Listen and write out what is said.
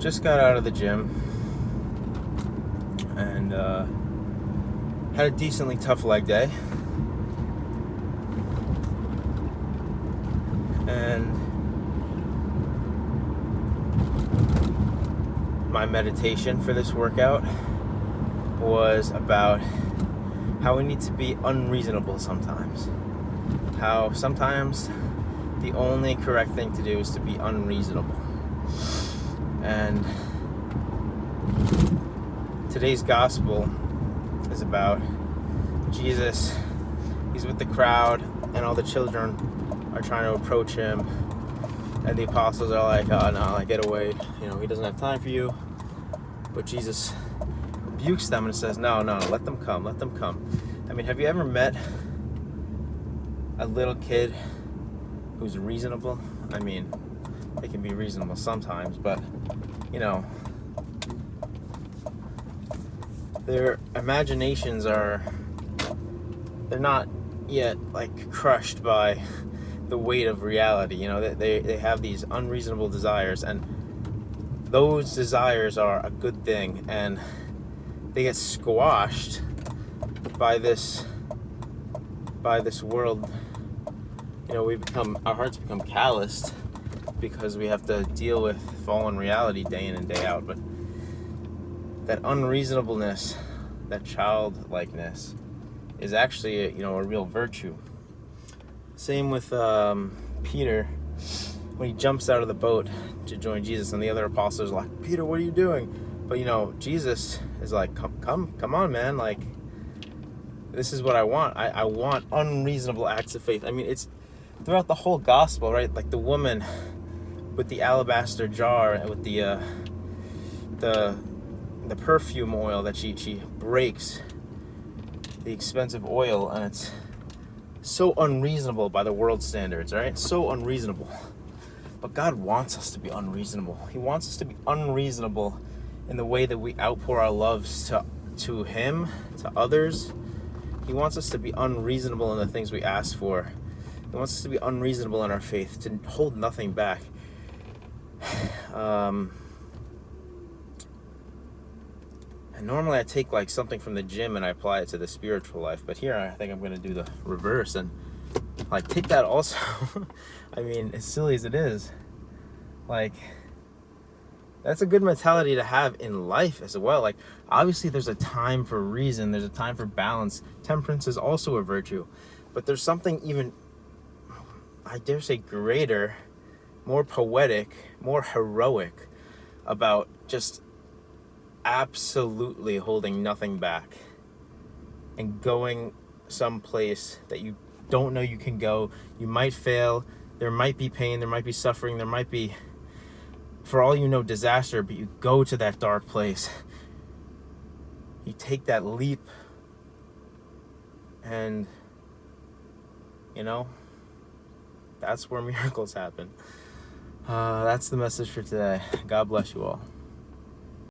just got out of the gym and had a decently tough leg day. And my meditation for this workout was about how we need to be unreasonable sometimes. How sometimes the only correct thing to do is to be unreasonable. And today's gospel is about Jesus. He's with the crowd, and all the children are trying to approach him. And the apostles are like, oh no, like, get away. You know, he doesn't have time for you. But Jesus rebukes them and says, no, let them come, let them come. I mean, have you ever met a little kid who's reasonable? I mean, they can be reasonable sometimes, but, you know, their imaginations they're not yet, like, crushed by the weight of reality. You know, they have these unreasonable desires, and those desires are a good thing, and they get squashed by this world. You know, our hearts become calloused because we have to deal with fallen reality day in and day out. But that unreasonableness, that childlikeness, is actually a real virtue. Same with Peter when he jumps out of the boat to join Jesus, and the other apostles are like, Peter, what are you doing? But Jesus is like, come on, man, like, this is what I want. I want unreasonable acts of faith. I mean, it's throughout the whole gospel, right? Like the woman with the alabaster jar and with the perfume oil that she breaks, the expensive oil, and it's so unreasonable by the world standards, right? So unreasonable. But God wants us to be unreasonable. He wants us to be unreasonable in the way that we outpour our loves to Him, to others. He wants us to be unreasonable in the things we ask for. He wants us to be unreasonable in our faith, to hold nothing back. And normally I take like something from the gym and I apply it to the spiritual life, but here I think I'm going to do the reverse and like take that also. I mean, as silly as it is, like, that's a good mentality to have in life as well. Like, obviously there's a time for reason, there's a time for balance. Temperance is also a virtue, but there's something even, I dare say, greater, more poetic, more heroic about just absolutely holding nothing back and going someplace that you don't know you can go. You might fail, there might be pain, there might be suffering, there might be, for all you know, disaster, but you go to that dark place. You take that leap, and that's where miracles happen. That's the message for today. God bless you all.